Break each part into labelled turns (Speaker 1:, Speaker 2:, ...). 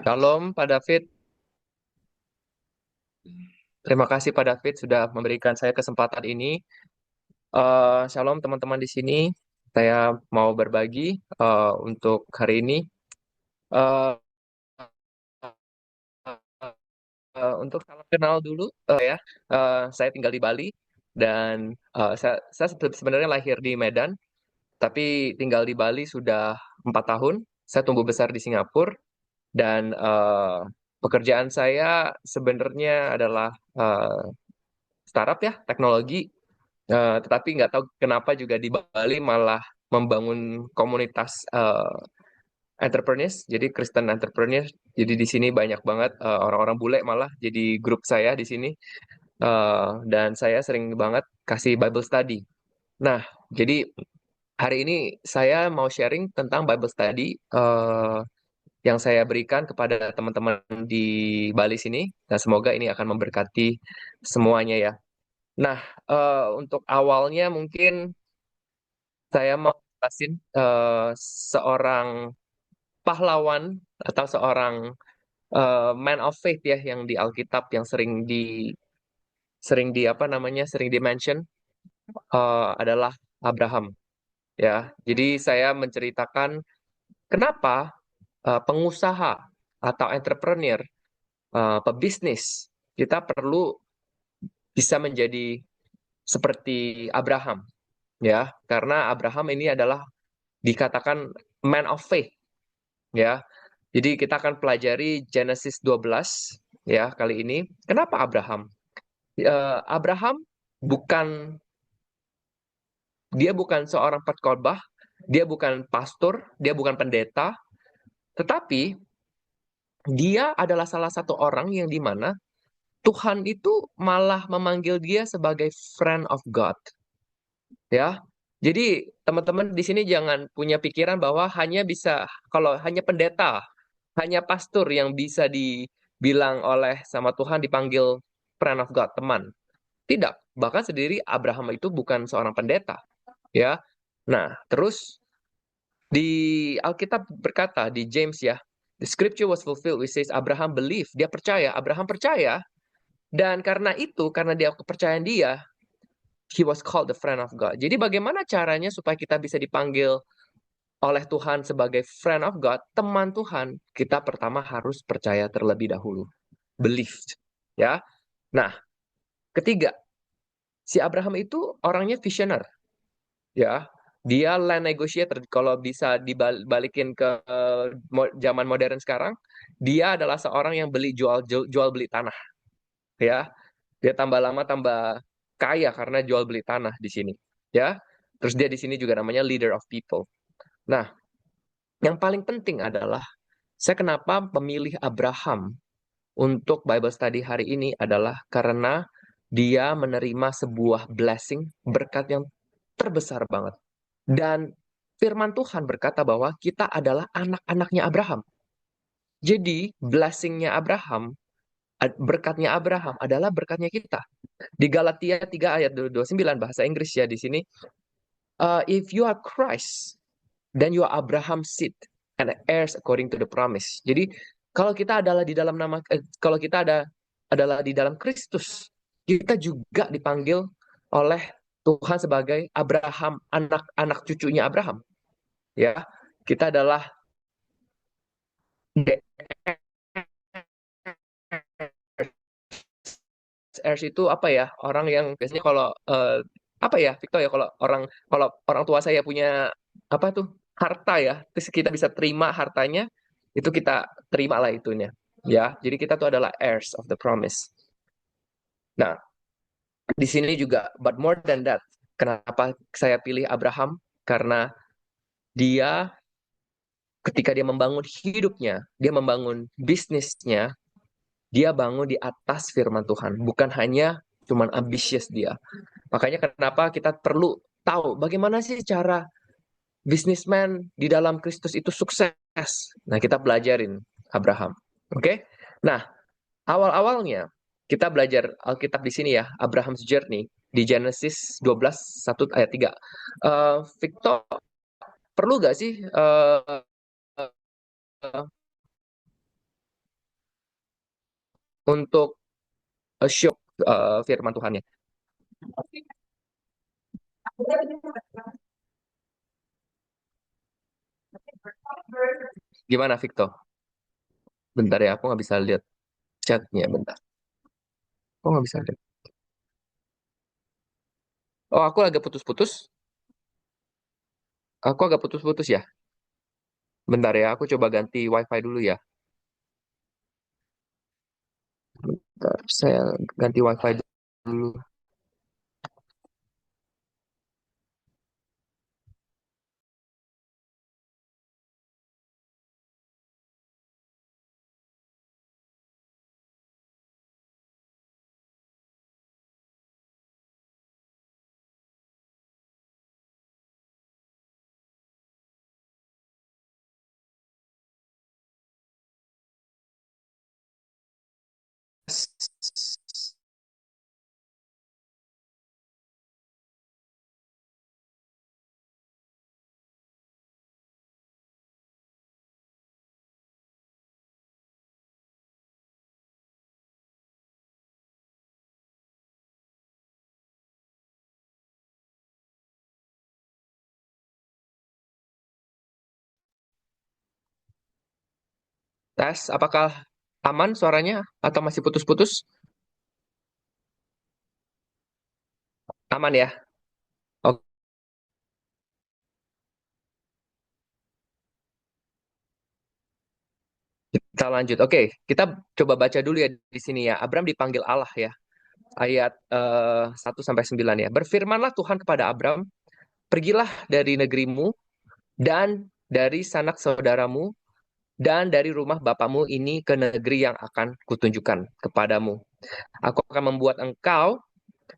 Speaker 1: Shalom Pak David, terima kasih Pak David sudah memberikan saya kesempatan ini. Shalom teman-teman di sini, saya mau berbagi untuk hari ini. Eh, untuk salam kenal dulu ya, saya tinggal di Bali dan saya sebenarnya lahir di Medan, tapi tinggal di Bali sudah 4 tahun. Saya tumbuh besar di Singapura dan pekerjaan saya sebenarnya adalah startup ya, teknologi. Tetapi nggak tahu kenapa juga di Bali malah membangun komunitas entrepreneurs, jadi Kristen entrepreneurs. Jadi di sini banyak banget orang-orang bule malah jadi grup saya di sini. Dan saya sering banget kasih Bible study. Nah, jadi hari ini saya mau sharing tentang Bible study yang saya berikan kepada teman-teman di Bali sini. Dan semoga ini akan memberkati semuanya ya. Nah, untuk awalnya mungkin saya mau jelasin seorang pahlawan atau seorang man of faith ya yang di Alkitab yang sering di apa namanya sering di mention adalah Abraham ya. Jadi saya menceritakan kenapa pengusaha atau entrepreneur, pebisnis kita perlu bisa menjadi seperti Abraham ya, karena Abraham ini adalah dikatakan man of faith ya. Jadi kita akan pelajari Genesis 12 ya kali ini. Kenapa Abraham? Abraham bukan dia bukan seorang pengkhotbah, dia bukan pastor, dia bukan pendeta, tetapi dia adalah salah satu orang yang dimana Tuhan itu malah memanggil dia sebagai friend of God ya. Jadi teman-teman di sini jangan punya pikiran bahwa hanya bisa kalau hanya pendeta, hanya pastor yang bisa dibilang oleh sama Tuhan dipanggil friend of God, teman. Tidak, bahkan sendiri Abraham itu bukan seorang pendeta, ya. Nah, terus di Alkitab berkata di James ya, the scripture was fulfilled which says Abraham believed, dia percaya, Abraham percaya, dan karena itu, karena dia kepercayaan dia, he was called the friend of God. Jadi bagaimana caranya supaya kita bisa dipanggil oleh Tuhan sebagai friend of God, teman Tuhan, kita pertama harus percaya terlebih dahulu. Believed. Ya. Nah, ketiga, si Abraham itu orangnya visioner. Ya. Dia land negotiator. Kalau bisa dibalikin ke zaman modern sekarang, dia adalah seorang yang jual beli tanah. Ya. Dia tambah lama tambah kaya karena jual beli tanah di sini. Ya. Terus dia di sini juga namanya leader of people. Nah, yang paling penting adalah saya kenapa memilih Abraham untuk Bible study hari ini adalah karena dia menerima sebuah blessing, berkat yang terbesar banget. Dan firman Tuhan berkata bahwa kita adalah anak-anaknya Abraham. Jadi, blessingnya Abraham, berkatnya Abraham adalah berkatnya kita. Di Galatia 3 ayat 29 bahasa Inggris ya di sini, if you are Christ, then you are Abraham's seed and heirs according to the promise. Jadi kalau kita adalah di dalam kalau kita adalah di dalam Kristus, kita juga dipanggil oleh Tuhan sebagai Abraham, anak-anak cucunya Abraham. Ya, kita adalah heirs itu apa ya? Orang yang biasanya kalau apa ya, Victor ya, kalau orang tua saya punya apa tuh harta ya, terus kita bisa terima hartanya, itu kita terima lah itunya. Ya, jadi kita tuh adalah heirs of the promise. Nah, di sini juga, but more than that, kenapa saya pilih Abraham? Karena dia ketika dia membangun hidupnya, dia membangun bisnisnya, dia bangun di atas firman Tuhan, bukan hanya cuman ambisius dia. Makanya kenapa kita perlu tahu bagaimana sih cara bisnismen di dalam Kristus itu sukses. Nah, kita belajarin Abraham. Oke? Nah, awal-awalnya kita belajar Alkitab di sini ya, Abraham's Journey di Genesis 12 1 ayat 3. Victor, perlu gak sih untuk show firman Tuhannya. Gimana, Victor? Bentar ya, aku nggak bisa lihat chatnya. Bentar. Aku nggak bisa lihat. Oh, aku agak putus-putus. Aku agak putus-putus ya. Bentar ya, aku coba ganti WiFi dulu ya. Bentar, saya ganti WiFi dulu. Tes, apakah aman suaranya atau masih putus-putus? Aman ya? Oke, kita lanjut. Oke, kita coba baca dulu ya di sini ya. Abram dipanggil Allah ya. Ayat 1 sampai 9 ya. Berfirmanlah Tuhan kepada Abram, "Pergilah dari negerimu dan dari sanak saudaramu dan dari rumah bapamu ini ke negeri yang akan kutunjukkan kepadamu. Aku akan membuat engkau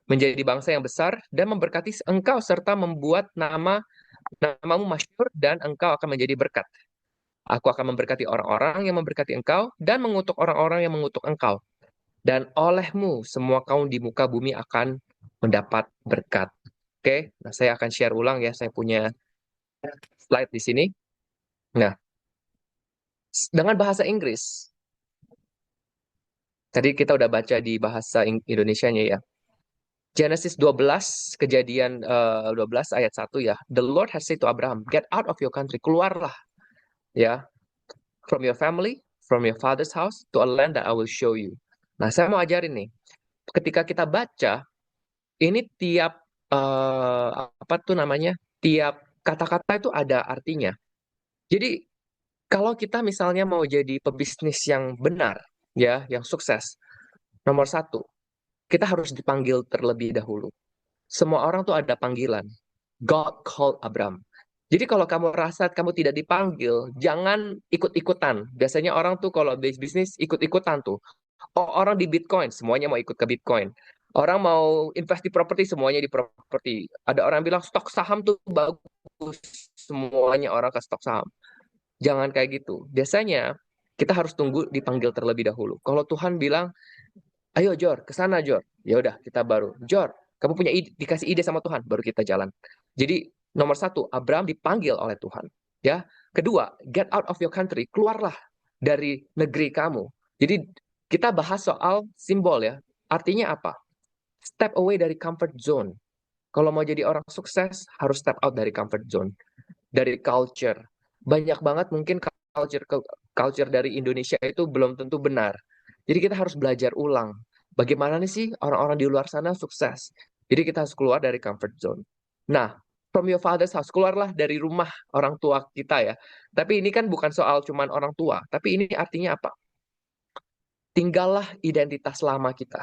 Speaker 1: menjadi bangsa yang besar dan memberkati engkau serta membuat namamu masyhur dan engkau akan menjadi berkat. Aku akan memberkati orang-orang yang memberkati engkau dan mengutuk orang-orang yang mengutuk engkau. Dan olehmu semua kaum di muka bumi akan mendapat berkat." Oke, nah saya akan share ulang ya, saya punya slide di sini. Nah, dengan bahasa Inggris, tadi kita udah baca di bahasa Indonesianya ya. Genesis 12, Kejadian 12 ayat 1 ya. The Lord has said to Abraham, "Get out of your country, keluarlah ya, from your family, from your father's house, to a land that I will show you." Nah, saya mau ajarin nih, ketika kita baca, ini tiap, apa tuh namanya, tiap kata-kata itu ada artinya. Jadi, kalau kita misalnya mau jadi pebisnis yang benar, ya, yang sukses, nomor satu, kita harus dipanggil terlebih dahulu. Semua orang tuh ada panggilan. God called Abram. Jadi kalau kamu rasa kamu tidak dipanggil, jangan ikut-ikutan. Biasanya orang tuh kalau bisnis ikut-ikutan tuh. Oh, orang di Bitcoin, semuanya mau ikut ke Bitcoin. Orang mau invest di properti, semuanya di properti. Ada orang bilang stok saham tuh bagus, semuanya orang ke stok saham. Jangan kayak gitu. Biasanya kita harus tunggu dipanggil terlebih dahulu. Kalau Tuhan bilang, "Ayo Jor, ke sana Jor." Ya udah, kita baru, "Jor, kamu punya ide, dikasih ide sama Tuhan, baru kita jalan." Jadi nomor satu, Abraham dipanggil oleh Tuhan. Ya, kedua, get out of your country, keluarlah dari negeri kamu. Jadi kita bahas soal simbol ya. Artinya apa? Step away dari comfort zone. Kalau mau jadi orang sukses, harus step out dari comfort zone, dari culture. Banyak banget mungkin culture culture dari Indonesia itu belum tentu benar. Jadi kita harus belajar ulang. Bagaimana nih sih orang-orang di luar sana sukses? Jadi kita harus keluar dari comfort zone. Nah, from your father's house, keluarlah dari rumah orang tua kita ya. Tapi ini kan bukan soal cuman orang tua, tapi ini artinya apa? Tinggallah identitas lama kita.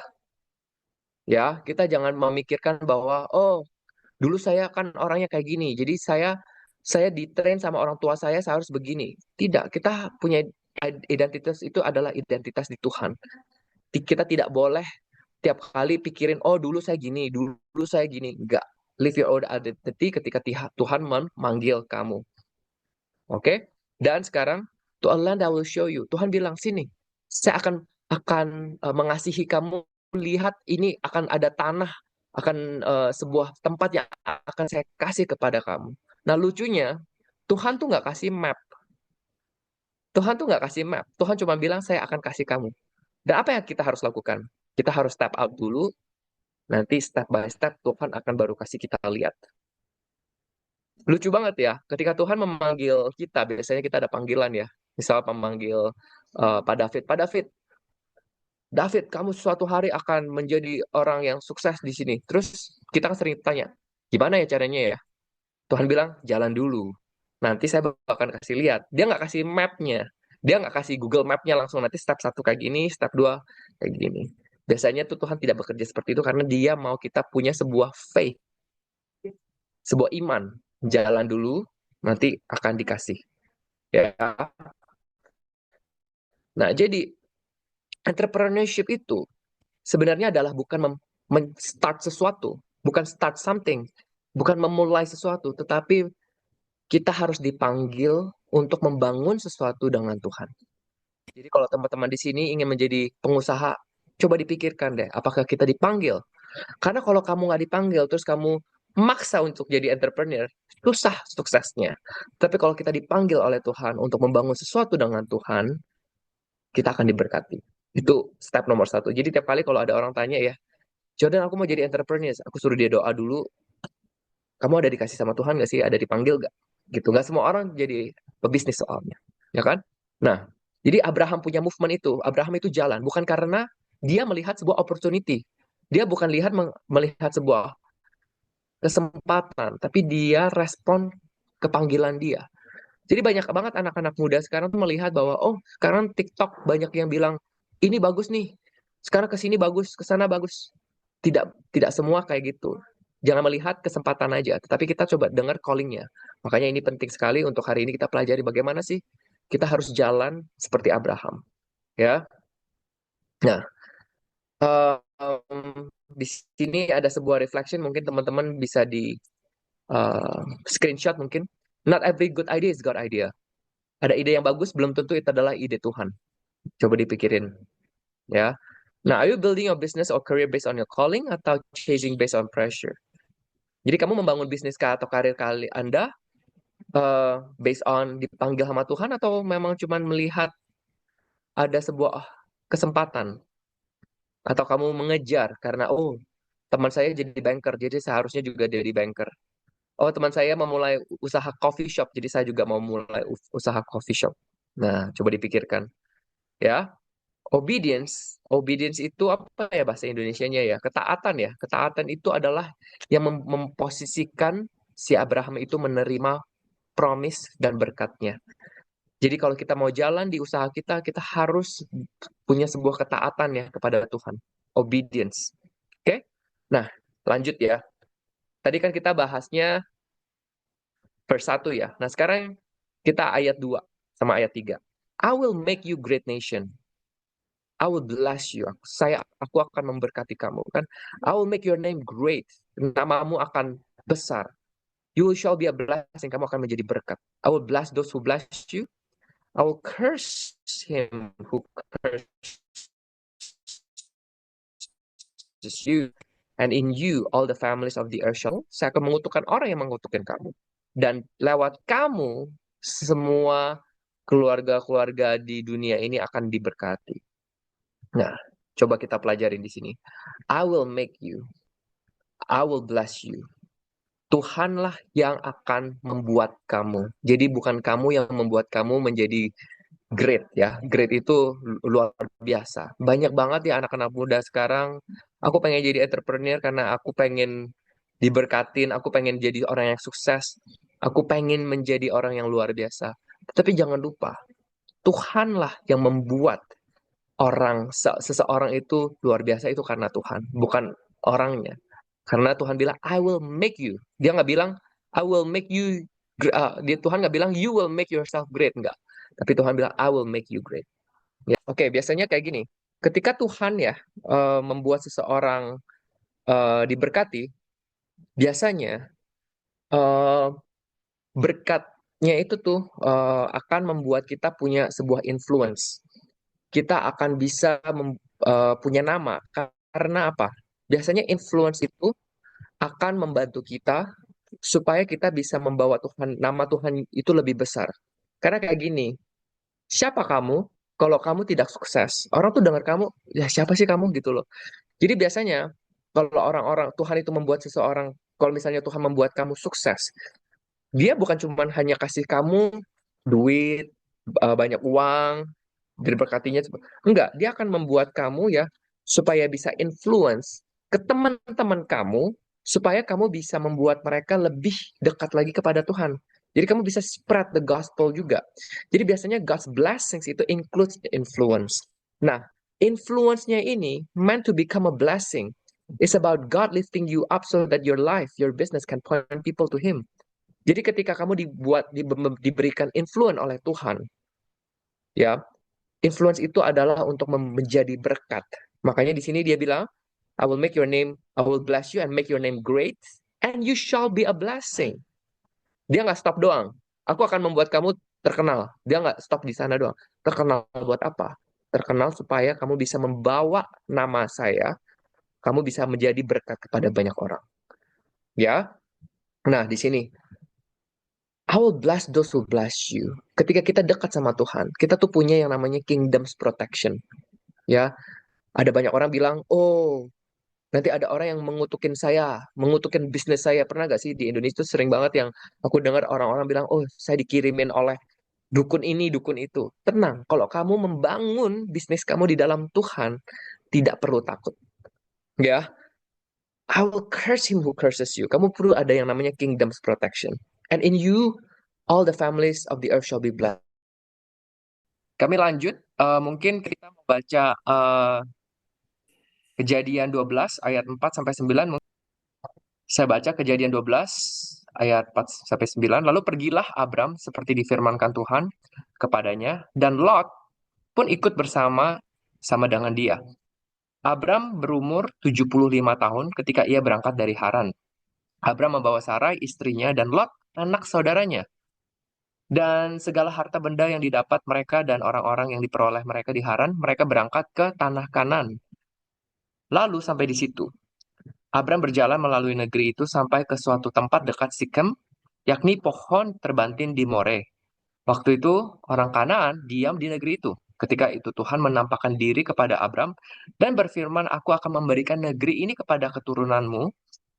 Speaker 1: Ya, kita jangan memikirkan bahwa oh, dulu saya kan orangnya kayak gini. Jadi saya ditrain sama orang tua saya harus begini. Tidak, kita punya identitas itu adalah identitas di Tuhan. Kita tidak boleh tiap kali pikirin, oh dulu saya gini, dulu saya gini. Enggak. Live your own identity ketika Tuhan memanggil kamu. Oke? Dan sekarang, to a land I will show you. Tuhan bilang, sini, saya akan mengasihi kamu. Lihat, ini akan ada tanah, akan sebuah tempat yang akan saya kasih kepada kamu. Nah, lucunya, Tuhan tuh nggak kasih map. Tuhan tuh nggak kasih map. Tuhan cuma bilang, saya akan kasih kamu. Dan apa yang kita harus lakukan? Kita harus step out dulu, nanti step by step Tuhan akan baru kasih kita lihat. Lucu banget ya, ketika Tuhan memanggil kita, biasanya kita ada panggilan ya. Misal memanggil Pak David, Pak David, David, kamu suatu hari akan menjadi orang yang sukses di sini. Terus kita kan sering tanya, gimana ya caranya ya? Tuhan bilang, jalan dulu. Nanti saya akan kasih lihat. Dia nggak kasih map-nya. Dia nggak kasih Google Map-nya langsung. Nanti step 1 kayak gini, step 2 kayak gini. Biasanya tuh Tuhan tidak bekerja seperti itu karena dia mau kita punya sebuah faith, sebuah iman. Jalan dulu, nanti akan dikasih. Ya. Nah, jadi entrepreneurship itu sebenarnya adalah bukan start sesuatu, bukan start something, bukan memulai sesuatu, tetapi kita harus dipanggil untuk membangun sesuatu dengan Tuhan. Jadi kalau teman-teman di sini ingin menjadi pengusaha, coba dipikirkan deh, apakah kita dipanggil? Karena kalau kamu nggak dipanggil, terus kamu maksa untuk jadi entrepreneur, susah suksesnya. Tapi kalau kita dipanggil oleh Tuhan untuk membangun sesuatu dengan Tuhan, kita akan diberkati. Itu step nomor 1. Jadi tiap kali kalau ada orang tanya ya, Jordan aku mau jadi entrepreneur, aku suruh dia doa dulu, kamu ada dikasih sama Tuhan nggak sih? Ada dipanggil nggak? Gitu. Nggak semua orang jadi pebisnis soalnya. Ya kan? Nah, jadi Abraham punya movement itu. Abraham itu jalan. Bukan karena dia melihat sebuah opportunity. Dia bukan melihat sebuah kesempatan. Tapi dia respon ke panggilan dia. Jadi banyak banget anak-anak muda sekarang tuh melihat bahwa, oh sekarang TikTok banyak yang bilang, ini bagus nih. Sekarang ke sini bagus, ke sana bagus. Tidak semua kayak gitu. Jangan melihat kesempatan aja, tetapi kita coba dengar callingnya. Makanya ini penting sekali untuk hari ini kita pelajari bagaimana sih kita harus jalan seperti Abraham. Ya, nah di sini ada sebuah reflection mungkin teman-teman bisa di screenshot mungkin. Not every good idea is God idea. Ada ide yang bagus belum tentu itu adalah ide Tuhan. Coba dipikirin, ya. Nah, are you building your business or career based on your calling atau chasing based on pressure? Jadi kamu membangun bisnis atau karir kali Anda based on dipanggil sama Tuhan atau memang cuma melihat ada sebuah kesempatan atau kamu mengejar karena oh teman saya jadi banker jadi seharusnya juga jadi banker. Oh teman saya memulai usaha coffee shop jadi saya juga mau mulai usaha coffee shop. Nah, coba dipikirkan ya. Obedience, obedience itu apa ya bahasa Indonesianya ya? Ketaatan ya. Ketaatan itu adalah yang memposisikan si Abraham itu menerima promise dan berkatnya. Jadi kalau kita mau jalan di usaha kita, kita harus punya sebuah ketaatan ya kepada Tuhan. Obedience. Oke? Nah, lanjut ya. Tadi kan kita bahasnya verse 1 ya. Nah, sekarang kita ayat 2 sama ayat 3. I will make you great nation. I will bless you. Aku akan memberkati kamu kan. I will make your name great. Namamu akan besar. You shall be a blessing. Kamu akan menjadi berkat. I will bless those who bless you. I will curse him who curses you. And in you all the families of the earth shall. Saya akan mengutukkan orang yang mengutukkan kamu. Dan lewat kamu semua keluarga-keluarga di dunia ini akan diberkati. Nah, coba kita pelajarin di sini. I will make you. I will bless you. Tuhanlah yang akan membuat kamu. Jadi bukan kamu yang membuat kamu menjadi great ya. Great itu luar biasa. Banyak banget ya anak-anak muda sekarang. Aku pengen jadi entrepreneur karena aku pengen diberkatin. Aku pengen jadi orang yang sukses. Aku pengen menjadi orang yang luar biasa. Tapi jangan lupa, Tuhanlah yang membuat seseorang itu luar biasa itu karena Tuhan, bukan orangnya. Karena Tuhan bilang, I will make you. Dia nggak bilang, I will make you. Tuhan nggak bilang, you will make yourself great. Nggak. Tapi Tuhan bilang, I will make you great. Ya. Oke, biasanya kayak gini. Ketika Tuhan ya membuat seseorang diberkati, biasanya eh, berkatnya itu tuh akan membuat kita punya sebuah influence. Kita akan bisa punya nama. Karena apa? Biasanya influence itu akan membantu kita supaya kita bisa membawa nama Tuhan itu lebih besar. Karena kayak gini, siapa kamu? kalau kamu tidak sukses, orang tuh dengar kamu, ya siapa sih kamu gitu loh. Jadi biasanya kalau orang-orang Tuhan itu membuat seseorang, kalau misalnya Tuhan membuat kamu sukses, dia bukan cuma hanya kasih kamu duit, banyak uang, diberkatinya. Enggak, dia akan membuat kamu ya supaya bisa influence ke teman-teman kamu, supaya kamu bisa membuat mereka lebih dekat lagi kepada Tuhan. Jadi kamu bisa spread the gospel juga. Jadi biasanya God's blessings itu includes influence. Nah, influence-nya ini meant to become a blessing. It's about God lifting you up so that your life, your business can point people to Him. Jadi ketika kamu diberikan influence oleh Tuhan, ya, influence itu adalah untuk menjadi berkat. Makanya di sini dia bilang, I will bless you and make your name great, and you shall be a blessing. Dia nggak stop doang. Aku akan membuat kamu terkenal. Dia nggak stop di sana doang. Terkenal buat apa? Terkenal supaya kamu bisa membawa nama saya, kamu bisa menjadi berkat kepada banyak orang. Ya, nah di sini I will bless those who bless you. Ketika kita dekat sama Tuhan, kita tuh punya yang namanya kingdom's protection. Ya, ada banyak orang bilang, oh, nanti ada orang yang mengutukin saya, mengutukin bisnis saya. Pernah gak sih di Indonesia itu sering banget yang aku dengar orang-orang bilang, oh, saya dikirimin oleh dukun ini, dukun itu. Tenang, kalau kamu membangun bisnis kamu di dalam Tuhan, tidak perlu takut. Ya, I will curse him who curses you. Kamu perlu ada yang namanya kingdom's protection. And in you, all the families of the earth shall be blessed. Kami lanjut, mungkin kita membaca Kejadian 12 ayat 4 sampai 9. Saya baca Kejadian 12 ayat 4 sampai 9. Lalu pergilah Abram seperti difirmankan Tuhan kepadanya, dan Lot pun ikut bersama sama dengan dia. Abram berumur 75 tahun ketika ia berangkat dari Haran. Abram membawa Sarai istrinya dan Lot anak saudaranya, dan segala harta benda yang didapat mereka dan orang-orang yang diperoleh mereka di Haran, mereka berangkat ke tanah Kanan. Lalu sampai di situ, Abram berjalan melalui negeri itu sampai ke suatu tempat dekat Sikem, yakni pohon terbantin di More. Waktu itu orang Kanaan diam di negeri itu. Ketika itu Tuhan menampakkan diri kepada Abram dan berfirman, aku akan memberikan negeri ini kepada keturunanmu.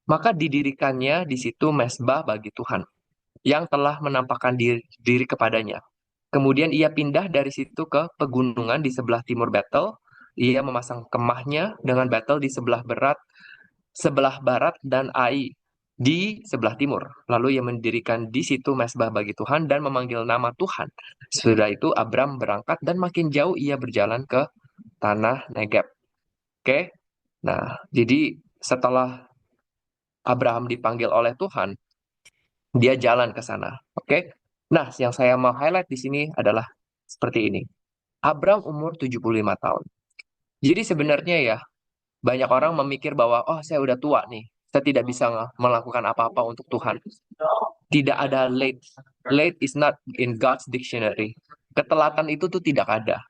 Speaker 1: Maka didirikannya di situ mezbah bagi Tuhan yang telah menampakkan diri kepadanya. Kemudian ia pindah dari situ ke pegunungan di sebelah timur Betel. Ia memasang kemahnya dengan Betel di sebelah barat dan Ai di sebelah timur. Lalu ia mendirikan di situ mezbah bagi Tuhan dan memanggil nama Tuhan. Sesudah itu Abram berangkat dan makin jauh ia berjalan ke tanah Negeb. Oke. Nah, jadi setelah Abraham dipanggil oleh Tuhan, dia jalan ke sana. Oke. Nah, yang saya mau highlight di sini adalah seperti ini. Abram umur 75 tahun. Jadi sebenarnya ya, banyak orang memikir bahwa, oh saya udah tua nih, saya tidak bisa melakukan apa-apa untuk Tuhan. Tidak ada late. Late is not in God's dictionary. Ketelatan itu tuh tidak ada.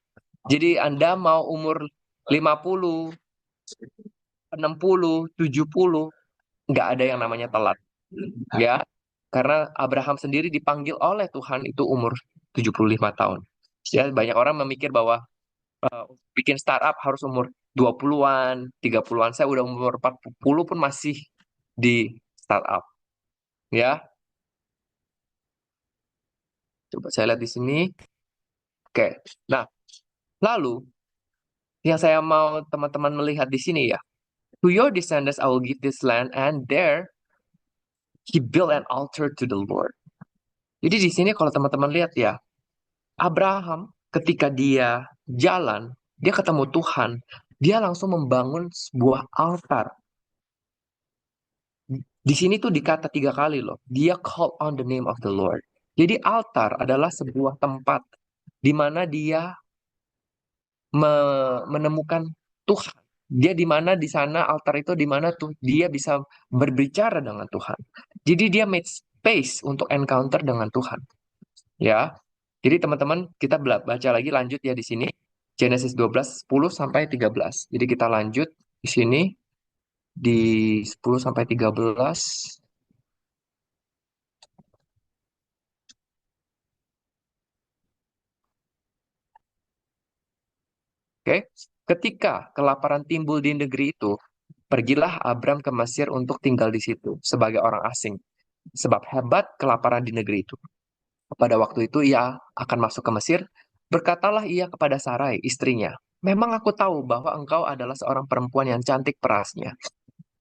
Speaker 1: Jadi Anda mau umur 50, 60, 70, nggak ada yang namanya telat. Ya, karena Abraham sendiri dipanggil oleh Tuhan itu umur 75 tahun. Ya, banyak orang memikir bahwa bikin startup harus umur 20-an, 30-an. Saya udah umur 40 pun masih di startup. Ya, coba saya lihat di sini. Oke. Nah, lalu yang saya mau teman-teman melihat di sini ya. To your descendants I will give this land, and there he built an altar to the Lord. Jadi di sini kalau teman-teman lihat ya, Abraham ketika dia jalan, dia ketemu Tuhan, dia langsung membangun sebuah altar. Di sini tuh dikata 3 kali loh. Dia call on the name of the Lord. Jadi altar adalah sebuah tempat di mana dia menemukan Tuhan. Dia di mana di sana altar itu di mana tuh dia bisa berbicara dengan Tuhan. Jadi dia made space untuk encounter dengan Tuhan. Ya. Jadi teman-teman kita baca lagi lanjut ya di sini. Genesis 12 10 sampai 13. Jadi kita lanjut di sini di 10 sampai 13. Oke, ketika kelaparan timbul di negeri itu, pergilah Abram ke Mesir untuk tinggal di situ sebagai orang asing. Sebab hebat kelaparan di negeri itu. Pada waktu itu ia akan masuk ke Mesir. Berkatalah ia kepada Sarai, istrinya, "Memang aku tahu bahwa engkau adalah seorang perempuan yang cantik perasnya.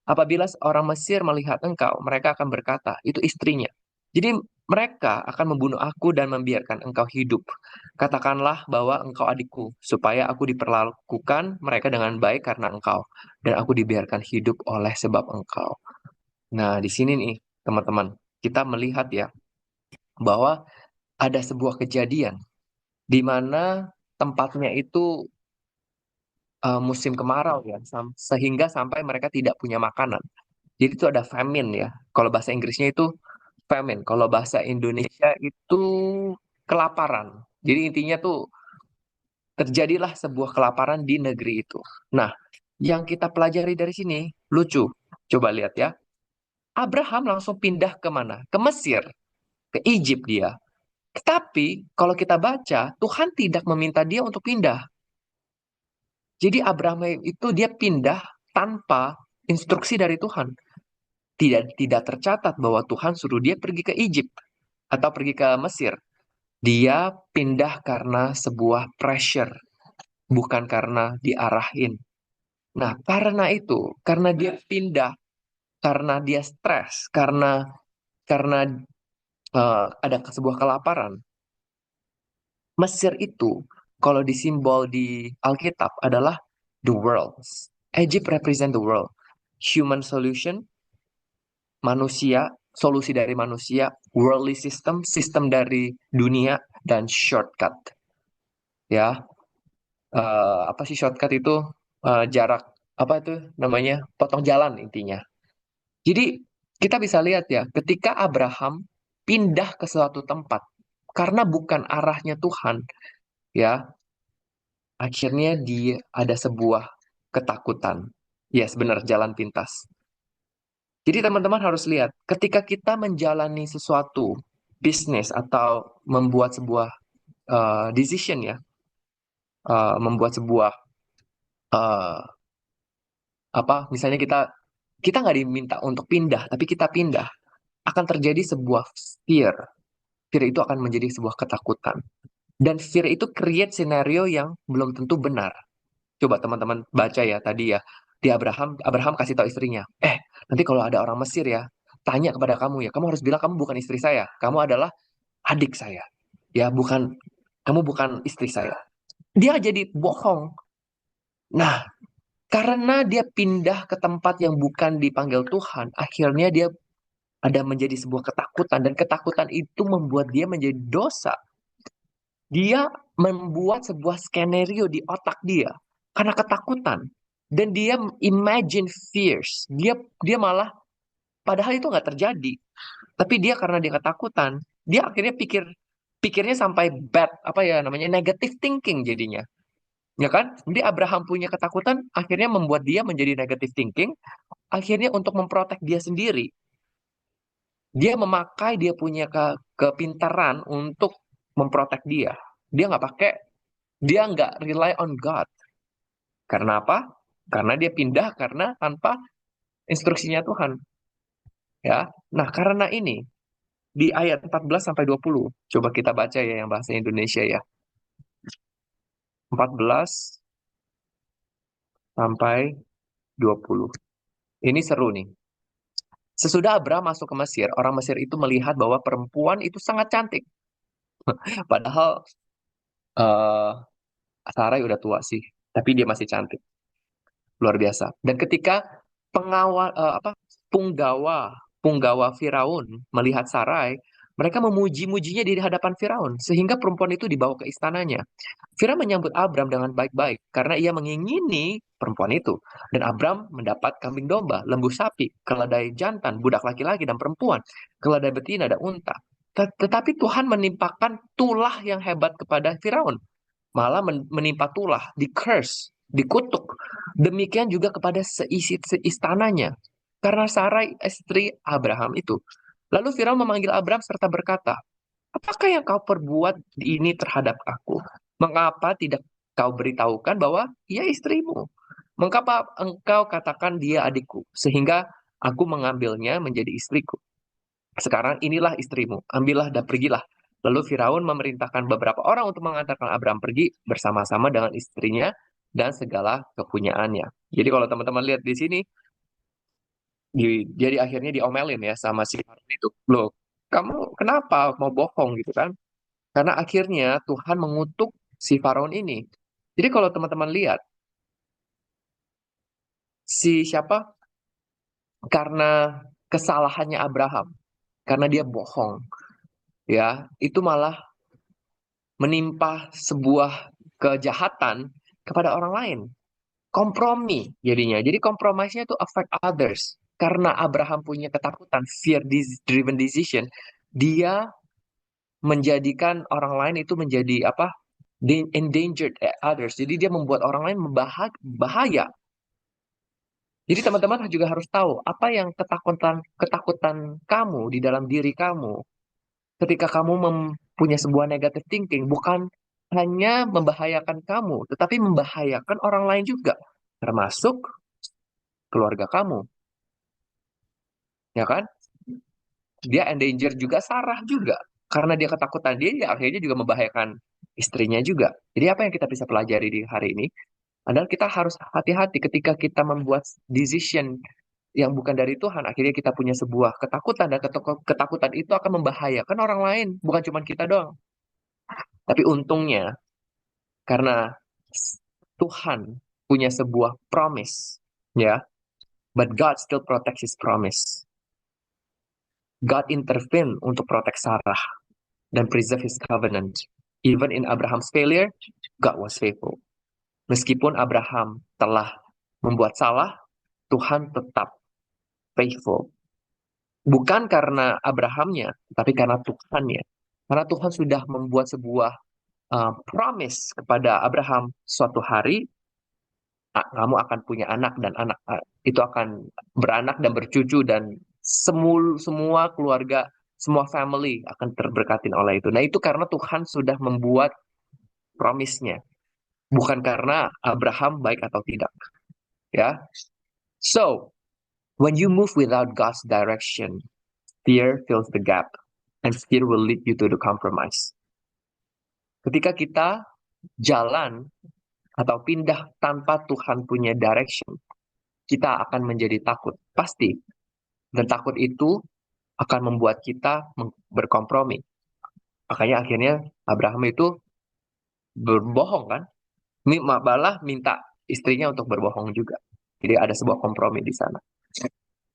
Speaker 1: Apabila orang Mesir melihat engkau, mereka akan berkata, itu istrinya. Jadi mereka akan membunuh aku dan membiarkan engkau hidup. Katakanlah bahwa engkau adikku, supaya aku diperlakukan mereka dengan baik karena engkau, dan aku dibiarkan hidup oleh sebab engkau." Nah, di sini nih, teman-teman, kita melihat ya, bahwa ada sebuah kejadian di mana tempatnya itu musim kemarau ya, sehingga sampai mereka tidak punya makanan. Jadi itu ada famine ya. Kalau bahasa Inggrisnya itu famine. Kalau bahasa Indonesia itu kelaparan. Jadi intinya tuh terjadilah sebuah kelaparan di negeri itu. Nah, yang kita pelajari dari sini lucu. Coba lihat ya. Abraham langsung pindah ke mana? Ke Mesir, ke Egypt dia. Tetapi kalau kita baca, Tuhan tidak meminta dia untuk pindah. Jadi Abraham itu dia pindah tanpa instruksi dari Tuhan. Tidak tercatat bahwa Tuhan suruh dia pergi ke Egypt atau pergi ke Mesir. Dia pindah karena sebuah pressure, bukan karena diarahin. Nah, karena itu, karena dia pindah, karena dia stres, karena ada sebuah kelaparan. Mesir itu, kalau disimbol di Alkitab adalah the world. Egypt represent the world. Human solution, manusia, solusi dari manusia, worldly system, sistem dari dunia, dan shortcut. Ya, apa sih shortcut itu? Jarak, apa itu namanya? Potong jalan intinya. Jadi, kita bisa lihat ya, ketika Abraham pindah ke suatu tempat, karena bukan arahnya Tuhan, ya, akhirnya dia ada sebuah ketakutan. Yes, benar, jalan pintas. Jadi teman-teman harus lihat, ketika kita menjalani sesuatu, bisnis atau membuat sebuah decision ya, membuat sebuah eh, apa, misalnya kita nggak diminta untuk pindah, tapi kita pindah, akan terjadi sebuah fear. Fear itu akan menjadi sebuah ketakutan. Dan fear itu create scenario yang belum tentu benar. Coba teman-teman baca ya tadi ya, di Abraham kasih tahu istrinya, nanti kalau ada orang Mesir ya, tanya kepada kamu ya, kamu harus bilang kamu bukan istri saya, kamu adalah adik saya. Ya, kamu bukan istri saya. Dia jadi bohong. Nah, karena dia pindah ke tempat yang bukan dipanggil Tuhan, akhirnya dia ada menjadi sebuah ketakutan, dan ketakutan itu membuat dia menjadi dosa. Dia membuat sebuah skenario di otak dia karena ketakutan, dan dia imagine fears. Dia malah padahal itu nggak terjadi, tapi dia karena dia ketakutan, dia akhirnya pikirnya sampai bad, apa ya namanya, negative thinking jadinya. Ya kan? Jadi Abraham punya ketakutan, akhirnya membuat dia menjadi negative thinking, akhirnya untuk memprotek dia sendiri. Dia memakai dia punya kepintaran untuk memprotek dia. Dia nggak pakai, dia nggak rely on God. Karena apa? Karena dia pindah karena tanpa instruksinya Tuhan. Ya. Nah, karena ini di ayat 14 sampai 20, coba kita baca ya yang bahasa Indonesia ya. 14 sampai 20. Ini seru nih. Sesudah Abraham masuk ke Mesir, orang Mesir itu melihat bahwa perempuan itu sangat cantik. Padahal eh Sarai udah tua sih, tapi dia masih cantik, luar biasa. Dan ketika pengawal punggawa punggawa Firaun melihat Sarai, mereka memuji-mujinya di hadapan Firaun, sehingga perempuan itu dibawa ke istananya. Firaun menyambut Abram dengan baik-baik karena ia mengingini perempuan itu. Dan Abram mendapat kambing domba, lembu sapi, keledai jantan, budak laki-laki dan perempuan, keledai betina dan unta. Tetapi Tuhan menimpakan tulah yang hebat kepada Firaun, malah menimpa tulah, di curse, dikutuk. Demikian juga kepada seisi istananya, karena Sarai istri Abraham itu. Lalu Firaun memanggil Abram serta berkata, "Apakah yang kau perbuat ini terhadap aku? Mengapa tidak kau beritahukan bahwa ia istrimu. Mengapa engkau katakan dia adikku, sehingga aku mengambilnya menjadi istriku? Sekarang inilah istrimu, ambillah dan pergilah. Lalu Firaun memerintahkan beberapa orang untuk mengantarkan Abraham pergi bersama-sama dengan istrinya dan segala kepunyaannya. Jadi kalau teman-teman lihat di sini, jadi akhirnya diomelin ya sama si Firaun itu. Loh, kamu kenapa mau bohong gitu kan? Karena akhirnya Tuhan mengutuk si Firaun ini. Jadi kalau teman-teman lihat, si siapa? Karena kesalahannya Abraham, karena dia bohong, ya, itu malah menimpa sebuah kejahatan kepada orang lain. Kompromi jadinya. Jadi kompromisnya itu affect others. Karena Abraham punya ketakutan, fear-driven decision, dia menjadikan orang lain itu menjadi apa? Endangered others. Jadi dia membuat orang lain bahaya. Jadi teman-teman juga harus tahu apa yang ketakutan ketakutan kamu di dalam diri kamu ketika kamu mempunyai sebuah negative thinking, bukan hanya membahayakan kamu, tetapi membahayakan orang lain juga, termasuk keluarga kamu, ya kan? Dia endanger juga Sarah juga, karena dia ketakutan dia akhirnya juga membahayakan istrinya juga. Jadi apa yang kita bisa pelajari di hari ini adalah kita harus hati-hati ketika kita membuat decision yang bukan dari Tuhan, akhirnya kita punya sebuah ketakutan dan ketakutan itu akan membahayakan orang lain, bukan cuma kita doang. Tapi untungnya karena Tuhan punya sebuah promise, ya, but God still protects His promise. God intervene untuk protect Sarah dan preserve His covenant. Even in Abraham's failure, God was faithful. Meskipun Abraham telah membuat salah, Tuhan tetap faithful. Bukan karena Abrahamnya, tapi karena Tuhannya. Karena Tuhan sudah membuat sebuah promise kepada Abraham, suatu hari kamu akan punya anak dan anak itu akan beranak dan bercucu dan semua keluarga, semua family akan terberkatin oleh itu. Nah, itu karena Tuhan sudah membuat promise-nya, bukan karena Abraham baik atau tidak, ya. So, when you move without God's direction, fear fills the gap and fear will lead you to the compromise. Ketika kita jalan atau pindah tanpa Tuhan punya direction, kita akan menjadi takut, pasti. Dan takut itu akan membuat kita berkompromi. Makanya akhirnya Abraham itu berbohong kan? Malah minta istrinya untuk berbohong juga. Jadi ada sebuah kompromi di sana.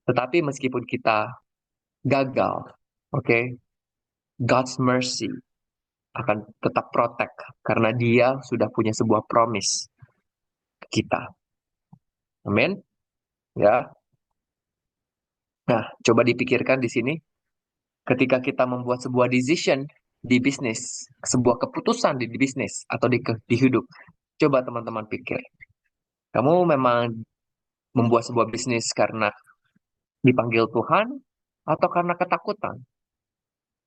Speaker 1: Tetapi meskipun kita gagal, oke, okay, God's mercy akan tetap protect karena Dia sudah punya sebuah promise ke kita. Amin. Ya. Nah, coba dipikirkan di sini ketika kita membuat sebuah decision di bisnis, sebuah keputusan di bisnis atau di hidup. Coba teman-teman pikir, kamu memang membuat sebuah bisnis karena dipanggil Tuhan atau karena ketakutan?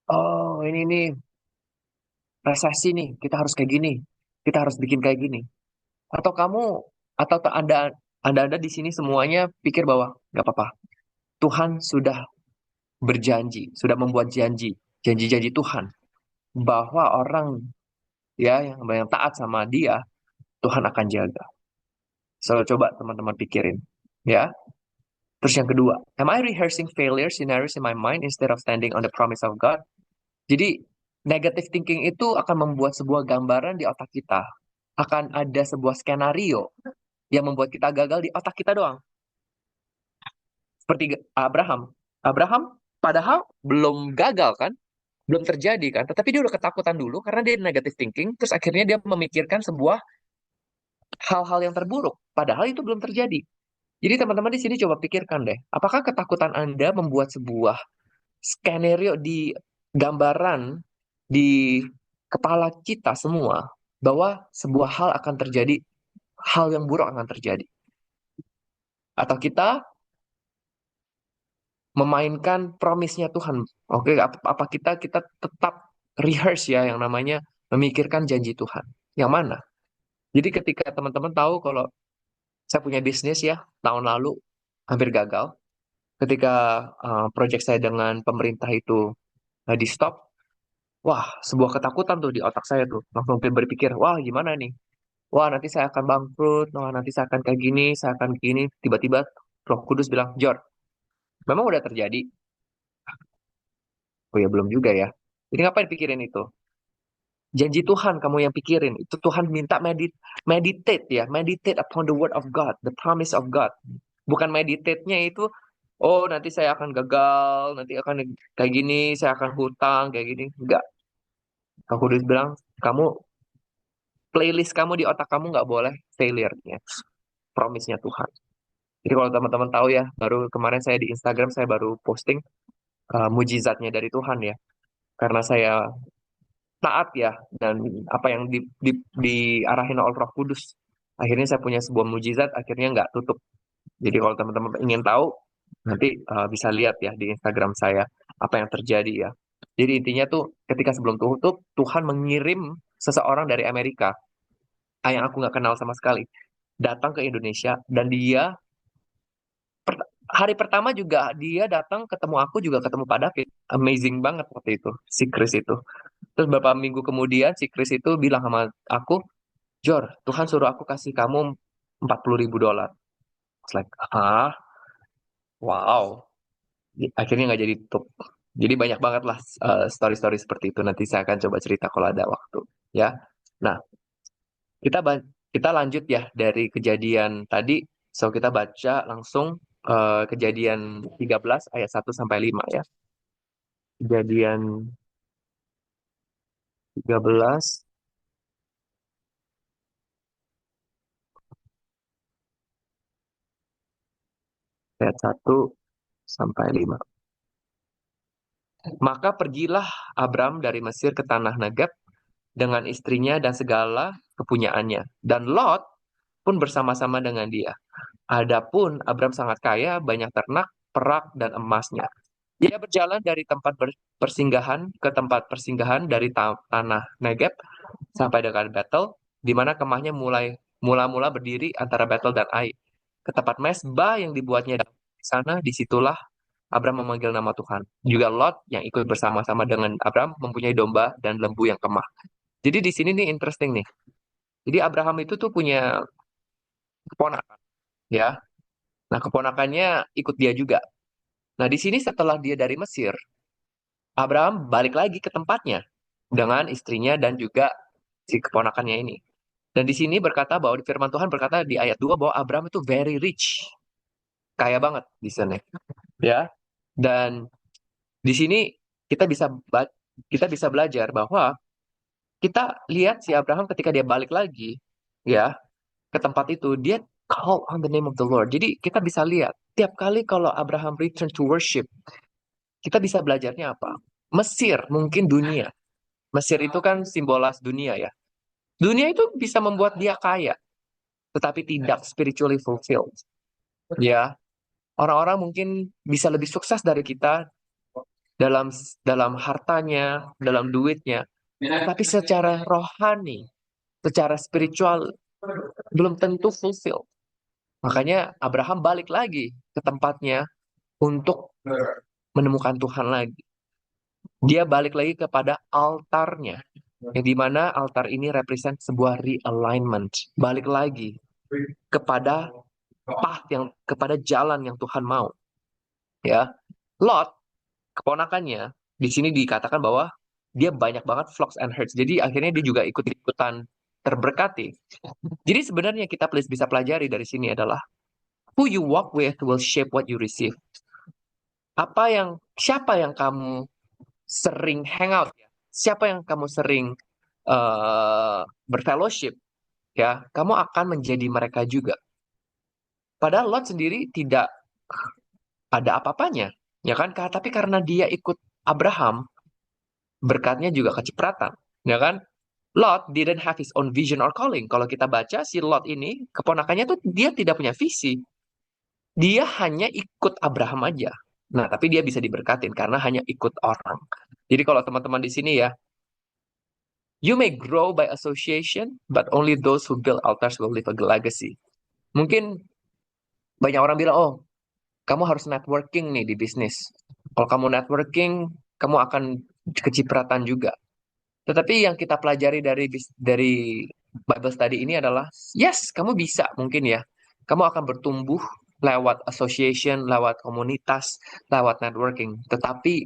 Speaker 1: Oh, ini nih resesi nih, kita harus kayak gini, kita harus bikin kayak gini. Atau kamu atau anda di sini semuanya pikir bahwa nggak apa-apa, Tuhan sudah berjanji, sudah membuat janji-janji Tuhan bahwa orang ya yang taat sama Dia, Tuhan akan jaga. So coba teman-teman pikirin, ya. Terus yang kedua, am I rehearsing failure scenarios in my mind instead of standing on the promise of God? Jadi negative thinking itu akan membuat sebuah gambaran di otak kita. Akan ada sebuah skenario yang membuat kita gagal di otak kita doang. Seperti Abraham. Abraham padahal belum gagal kan? Belum terjadi kan? Tetapi dia udah ketakutan dulu karena dia negative thinking. Terus akhirnya dia memikirkan sebuah hal-hal yang terburuk. Padahal itu belum terjadi. Jadi teman-teman di sini coba pikirkan deh, apakah ketakutan Anda membuat sebuah skenario di gambaran di kepala kita semua bahwa sebuah hal akan terjadi, hal yang buruk akan terjadi. Atau kita memainkan promise-nya Tuhan. Oke, apa kita tetap rehearse ya yang namanya memikirkan janji Tuhan. Yang mana? Jadi ketika teman-teman tahu kalau saya punya bisnis ya, tahun lalu hampir gagal. Ketika proyek saya dengan pemerintah itu di stop, wah, sebuah ketakutan tuh di otak saya tuh. Langsung berpikir, wah gimana nih? Wah, nanti saya akan bangkrut, wah nanti saya akan kayak gini, saya akan gini. Tiba-tiba Roh Kudus bilang, Jor, memang udah terjadi. Oh ya, belum juga ya. Jadi ngapain pikirin itu? Janji Tuhan kamu yang pikirin. Itu Tuhan minta meditate ya. Meditate upon the word of God. The promise of God. Bukan meditate-nya itu, oh nanti saya akan gagal, nanti akan kayak gini, saya akan hutang, kayak gini. Enggak. Aku udah bilang, kamu, playlist kamu di otak kamu nggak boleh failure-nya. Promise-nya Tuhan. Jadi kalau teman-teman tahu ya, baru kemarin saya di Instagram, saya baru posting mujizatnya dari Tuhan ya. Karena saya taat ya dan apa yang diarahin oleh Roh Kudus. Akhirnya saya punya sebuah mujizat, akhirnya nggak tutup. Jadi kalau teman-teman ingin tahu, nanti bisa lihat ya di Instagram saya apa yang terjadi ya. Jadi intinya tuh ketika sebelum tutup, Tuhan mengirim seseorang dari Amerika yang aku nggak kenal sama sekali datang ke Indonesia dan dia hari pertama juga dia datang ketemu aku juga ketemu Pak David. Amazing banget waktu itu si Chris itu. Terus beberapa minggu kemudian si Chris itu bilang sama aku, Jor, Tuhan suruh aku kasih kamu 40.000 dolar. It's like, ah, wow. Akhirnya nggak jadi tutup. Jadi banyak banget lah story-story seperti itu. Nanti saya akan coba cerita kalau ada waktu. Ya. Nah, kita kita lanjut ya dari kejadian tadi. So, kita baca langsung kejadian 13 ayat 1 sampai 5 ya. Kejadian 13 ayat 1 sampai 5. Maka pergilah Abram dari Mesir ke tanah Negeb dengan istrinya dan segala kepunyaannya. Dan Lot pun bersama-sama dengan dia. Adapun Abram sangat kaya, banyak ternak, perak, dan emasnya. Dia berjalan dari tempat persinggahan ke tempat persinggahan dari tanah Negeb sampai dekat Betel, di mana kemahnya mula-mula berdiri antara Betel dan Ai. Ke tempat mesbah yang dibuatnya di sana, disitulah Abram memanggil nama Tuhan. Juga Lot yang ikut bersama-sama dengan Abram mempunyai domba dan lembu yang kemah. Jadi di sini nih interesting nih. Jadi Abraham itu tuh punya keponakan, ya. Nah, keponakannya ikut dia juga. Nah, di sini setelah dia dari Mesir, Abraham balik lagi ke tempatnya dengan istrinya dan juga si keponakannya ini. Dan di sini berkata bahwa firman Tuhan berkata di ayat 2 bahwa Abraham itu very rich, kaya banget di sana, ya. Dan di sini kita bisa kita bisa belajar bahwa kita lihat si Abraham ketika dia balik lagi, ya, ke tempat itu, dia call on the name of the Lord. Jadi kita bisa lihat tiap kali kalau Abraham return to worship, kita bisa belajarnya apa? Mesir, mungkin dunia. Mesir itu kan simbolas dunia ya. Dunia itu bisa membuat dia kaya, tetapi tidak spiritually fulfilled. Ya, orang-orang mungkin bisa lebih sukses dari kita dalam dalam hartanya, dalam duitnya, tapi secara rohani, secara spiritual belum tentu fulfill. Makanya Abraham balik lagi ke tempatnya untuk menemukan Tuhan lagi. Dia balik lagi kepada altarnya, yang dimana altar ini represent sebuah realignment. Balik lagi kepada path yang kepada jalan yang Tuhan mau. Ya, Lot keponakannya di sini dikatakan bahwa dia banyak banget flocks and herds. Jadi akhirnya dia juga ikut-ikutan terberkati. Jadi sebenarnya kita bisa pelajari dari sini adalah who you walk with will shape what you receive. Siapa yang kamu sering hangout ya? Siapa yang kamu sering berfellowship ya? Kamu akan menjadi mereka juga. Padahal Lot sendiri tidak ada apa-apanya, ya kan? Tapi karena dia ikut Abraham, berkatnya juga kecipratan, ya kan? Lot didn't have his own vision or calling. Kalau kita baca si Lot ini, keponakannya tuh dia tidak punya visi. Dia hanya ikut Abraham aja. Nah, tapi dia bisa diberkatin karena hanya ikut orang. Jadi kalau teman-teman di sini ya, You may grow by association, but only those who build altars will leave a legacy. Mungkin banyak orang bilang, oh, kamu harus networking nih di bisnis. Kalau kamu networking, kamu akan kecipratan juga. Tetapi yang kita pelajari dari Bible study ini adalah, yes, kamu bisa mungkin ya. Kamu akan bertumbuh lewat association, lewat komunitas, lewat networking. Tetapi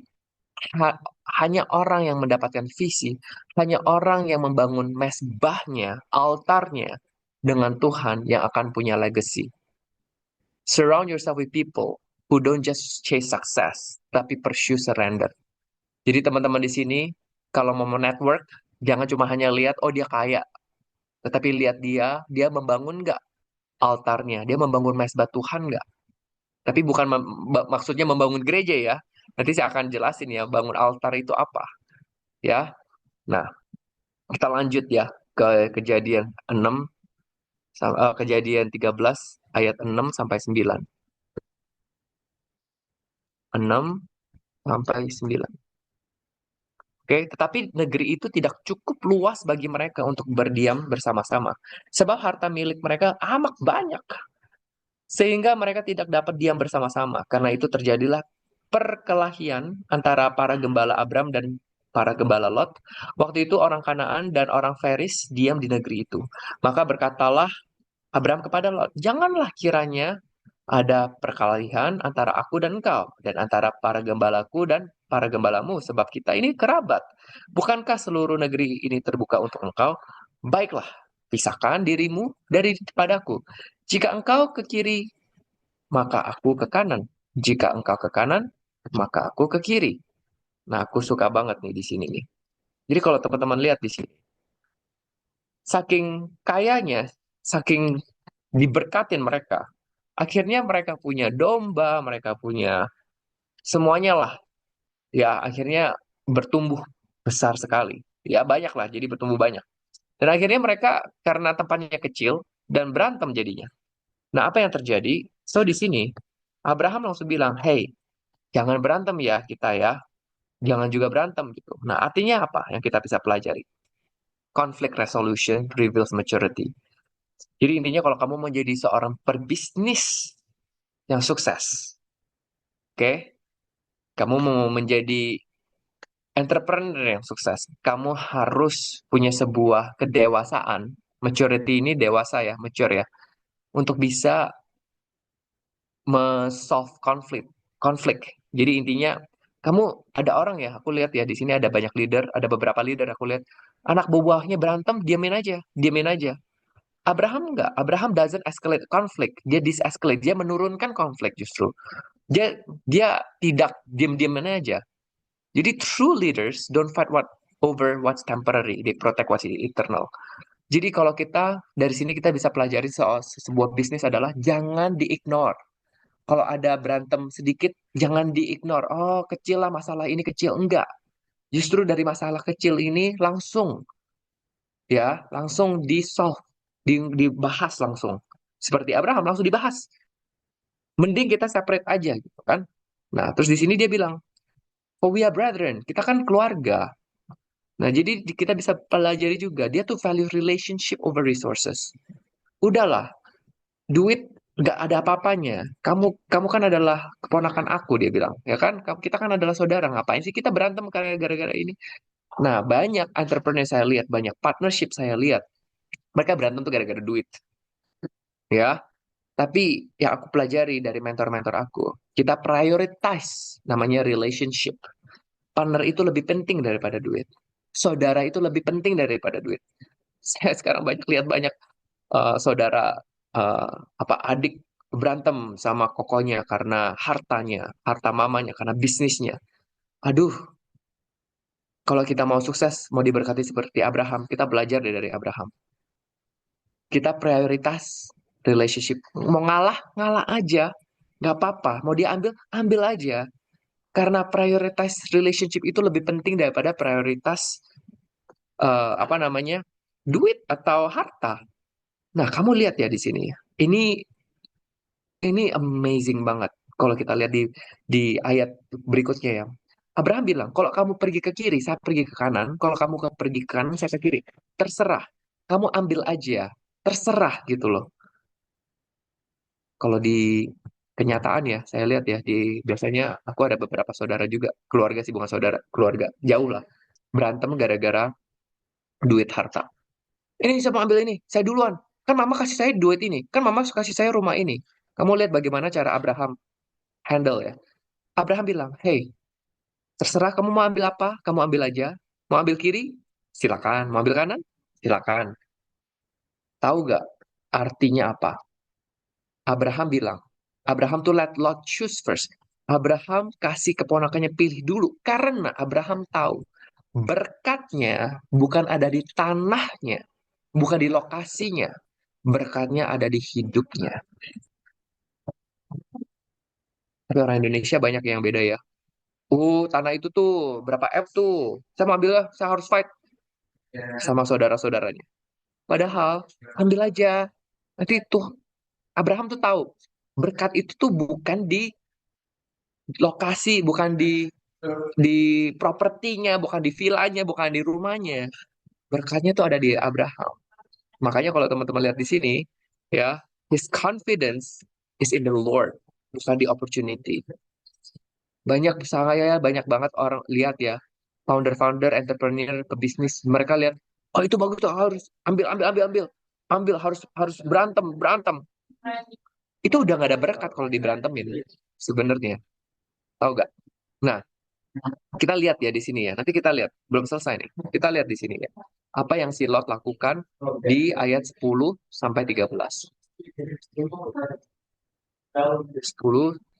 Speaker 1: ha- hanya orang yang mendapatkan visi, hanya orang yang membangun mesbahnya, altarnya dengan Tuhan yang akan punya legacy. Surround yourself with people who don't just chase success, tapi pursue surrender. Jadi teman-teman di sini, kalau mau network, jangan cuma hanya lihat, oh dia kaya. Tetapi lihat dia membangun nggak altarnya, dia membangun mesbah Tuhan nggak. Tapi bukan maksudnya membangun gereja ya. Nanti saya akan jelasin ya, bangun altar itu apa. Ya, nah kita lanjut ya ke kejadian 6, kejadian 13 ayat 6 sampai 9. 6 sampai 9. Oke, tetapi negeri itu tidak cukup luas bagi mereka untuk berdiam bersama-sama. Sebab harta milik mereka amat banyak. Sehingga mereka tidak dapat diam bersama-sama. Karena itu terjadilah perkelahian antara para gembala Abram dan para gembala Lot. Waktu itu orang Kanaan dan orang Feris diam di negeri itu. Maka berkatalah Abram kepada Lot, janganlah kiranya ada perkelahian antara aku dan engkau, dan antara para gembalaku dan para gembalamu, sebab kita ini kerabat. Bukankah seluruh negeri ini terbuka untuk engkau? Baiklah, pisahkan dirimu dari padaku. Jika engkau ke kiri, maka aku ke kanan. Jika engkau ke kanan, maka aku ke kiri. Nah, aku suka banget nih di sini nih. Jadi kalau teman-teman lihat di sini, saking kayanya, saking diberkatin mereka, akhirnya mereka punya domba, mereka punya semuanya lah. Ya, akhirnya bertumbuh besar sekali. Ya, banyak lah, jadi bertumbuh banyak. Dan akhirnya mereka karena tempatnya kecil dan berantem jadinya. Nah, apa yang terjadi? So, di sini Abraham langsung bilang, hey, jangan berantem ya kita ya. Jangan juga berantem gitu. Nah, artinya apa yang kita bisa pelajari? Conflict resolution reveals maturity. Jadi intinya kalau kamu menjadi seorang perbisnis yang sukses, oke? Kamu mau menjadi entrepreneur yang sukses, kamu harus punya sebuah kedewasaan. Maturity ini dewasa ya, mature ya, untuk bisa solve konflik. Jadi intinya kamu ada orang ya, aku lihat ya di sini ada banyak leader, ada beberapa leader aku lihat anak buahnya berantem, diamin aja, diamin aja. Abraham enggak, Abraham doesn't escalate conflict, dia escalate, dia menurunkan konflik justru. Dia tidak diam-diamin aja. Jadi true leaders don't fight over what's temporary, they protect what's eternal. Jadi kalau kita dari sini kita bisa pelajari soal sebuah bisnis adalah jangan di-ignore. Kalau ada berantem sedikit, jangan di-ignore. Oh, kecil lah masalah ini kecil. Enggak. Justru dari masalah kecil ini langsung di-solve, dibahas langsung. Seperti Abraham langsung dibahas. Mending kita separate aja gitu kan. Nah, terus di sini dia bilang, "Oh, we are brethren." Kita kan keluarga. Nah, jadi kita bisa pelajari juga dia tuh value relationship over resources. Udahlah, duit nggak ada apa-apanya. Kamu kan adalah keponakan aku, dia bilang. Ya kan? Kita kan adalah saudara. Ngapain sih kita berantem gara-gara ini? Nah, banyak entrepreneur saya lihat, banyak partnership saya lihat. Mereka berantem tuh gara-gara duit. Ya, tapi yang aku pelajari dari mentor-mentor aku, kita prioritize namanya relationship. Partner itu lebih penting daripada duit. Saudara itu lebih penting daripada duit. Saya sekarang lihat banyak saudara eh, adik berantem sama kokonya karena hartanya, harta mamanya, karena bisnisnya. Aduh, kalau kita mau sukses, mau diberkati seperti Abraham, kita belajar dari Abraham. Kita prioritas relationship. Mau ngalah, ngalah aja. Nggak apa-apa. Mau diambil, ambil aja. Karena prioritas relationship itu lebih penting daripada prioritas apa namanya duit atau harta. Nah, kamu lihat ya di sini. Ini amazing banget kalau kita lihat di ayat berikutnya ya. Abraham bilang, kalau kamu pergi ke kiri, saya pergi ke kanan. Kalau kamu pergi ke kanan, saya ke kiri. Terserah. Kamu ambil aja. Terserah gitu loh. Kalau di kenyataan ya, saya lihat ya, biasanya aku ada beberapa saudara juga. Keluarga sih, bukan saudara. Keluarga. Jauh lah. Berantem gara-gara duit harta. Ini saya mau ambil ini. Saya duluan. Kan mama kasih saya duit ini. Kan mama kasih saya rumah ini. Kamu lihat bagaimana cara Abraham handle ya. Abraham bilang, hey, terserah kamu mau ambil apa, kamu ambil aja. Mau ambil kiri, silakan. Mau ambil kanan, silakan. Tahu gak artinya apa? Abraham bilang, Abraham tuh let Lot choose first. Abraham kasih keponakannya pilih dulu. Karena Abraham tahu berkatnya bukan ada di tanahnya, bukan di lokasinya. Berkatnya ada di hidupnya. Tapi orang Indonesia banyak yang beda ya. Tanah itu tuh berapa M tuh? Saya mau ambil lah, saya harus fight sama saudara-saudaranya. Padahal ambil aja. Nanti tuh Abraham tuh tahu berkat itu tuh bukan di lokasi, bukan di propertinya, bukan di villanya, bukan di rumahnya. Berkatnya tuh ada di Abraham. Makanya kalau teman-teman lihat di sini, ya, his confidence is in the Lord, bukan di opportunity. Banyak banget orang lihat ya, founder-founder, entrepreneur, pebisnis, mereka lihat, oh itu bagus tuh, harus ambil, ambil, ambil, ambil, ambil, harus harus berantem, berantem. Itu udah nggak ada berkat kalau diberantemin sebenarnya, tahu gak? Nah, kita lihat ya di sini ya. Nanti kita lihat, belum selesai nih. Kita lihat di sini ya. Apa yang si Lot lakukan di ayat 10 sampai 13. 10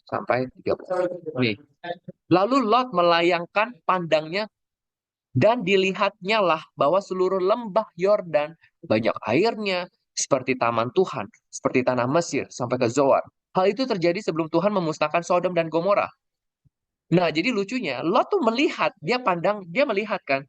Speaker 1: sampai 13. Nih. Lalu Lot melayangkan pandangnya dan dilihatnya lah bahwa seluruh lembah Yordan banyak airnya seperti taman Tuhan, seperti tanah Mesir sampai ke Zoar. Hal itu terjadi sebelum Tuhan memusnahkan Sodom dan Gomora. Nah, jadi lucunya, Lot tuh melihat, dia pandang, dia melihat kan.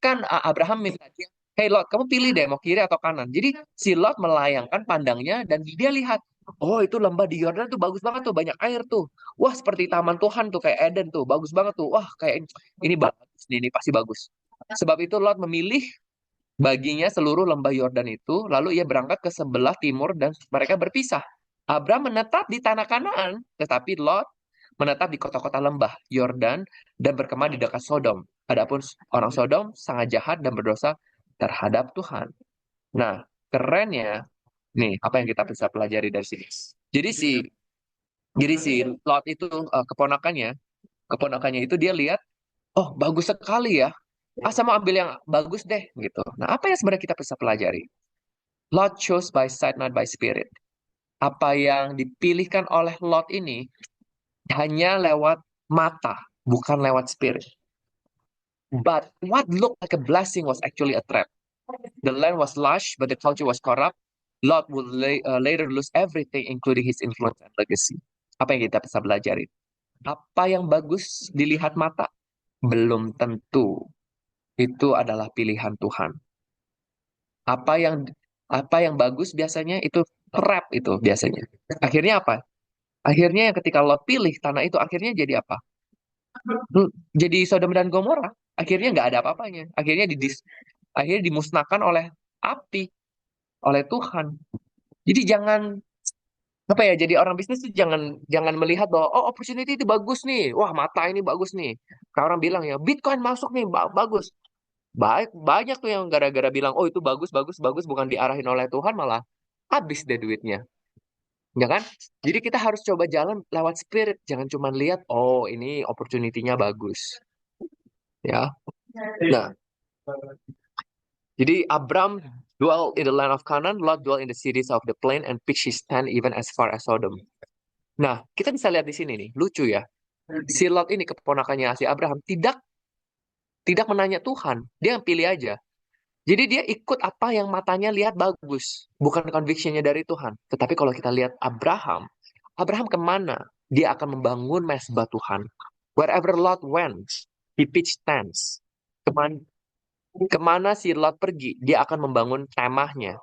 Speaker 1: Kan Abraham minta dia, hey Lot, kamu pilih deh mau kiri atau kanan. Jadi si Lot melayangkan pandangnya dan dia lihat, oh itu lembah di Yordan tuh bagus banget tuh, banyak air tuh. Wah, seperti taman Tuhan tuh, kayak Eden tuh, bagus banget tuh. Wah, kayak ini bagus nih, ini pasti bagus. Sebab itu Lot memilih baginya seluruh lembah Yordan itu, lalu ia berangkat ke sebelah timur dan mereka berpisah. Abraham menetap di tanah Kanaan, tetapi Lot menetap di kota-kota lembah Yordan dan berkemah di dekat Sodom. Adapun orang Sodom sangat jahat dan berdosa terhadap Tuhan. Nah, kerennya nih apa yang kita bisa pelajari dari sini. Jadi si jadi si Lot itu keponakannya itu dia lihat, oh bagus sekali ya. Sama ambil yang bagus deh gitu. Nah, apa yang sebenarnya kita bisa pelajari? Lot chose by sight not by spirit. Apa yang dipilihkan oleh Lot ini hanya lewat mata, bukan lewat spirit. But what looked like a blessing was actually a trap. The land was lush, but the culture was corrupt. Lot would later lose everything, including his influence and legacy. Apa yang kita bisa pelajari? Apa yang bagus dilihat mata? Belum tentu itu adalah pilihan Tuhan. Apa yang apa yang bagus biasanya itu trap itu biasanya. Akhirnya apa? Akhirnya yang ketika Lot pilih tanah itu akhirnya jadi apa? Jadi Sodom dan Gomora. Akhirnya nggak ada apa-apanya. Akhirnya dimusnahkan oleh api, oleh Tuhan. Jadi jangan apa ya? Jadi orang bisnis tuh jangan jangan melihat bahwa oh opportunity itu bagus nih. Wah, mata ini bagus nih. Kayak orang bilang ya, Bitcoin masuk nih, bagus. Baik, banyak tuh yang gara-gara bilang, oh itu bagus, bagus, bagus, bukan diarahin oleh Tuhan, malah habis deh duitnya. Ya kan? Jadi kita harus coba jalan lewat spirit. Jangan cuma lihat, oh ini opportunity-nya bagus. Ya. Nah, jadi Abram dwell in the land of Canaan, Lot dwell in the cities of the plain, and pitched his tent even as far as Sodom. Nah, kita bisa lihat di sini nih, lucu ya. Si Lot ini keponakannya si Abraham tidak menanya Tuhan, dia yang pilih aja. Jadi dia ikut apa yang matanya lihat bagus, bukan convictionnya dari Tuhan. Tetapi kalau kita lihat Abraham, Abraham kemana? Dia akan membangun mesbah Tuhan. Wherever Lot went, he pitched tents. Kemana, kemana si Lot pergi, dia akan membangun kemahnya.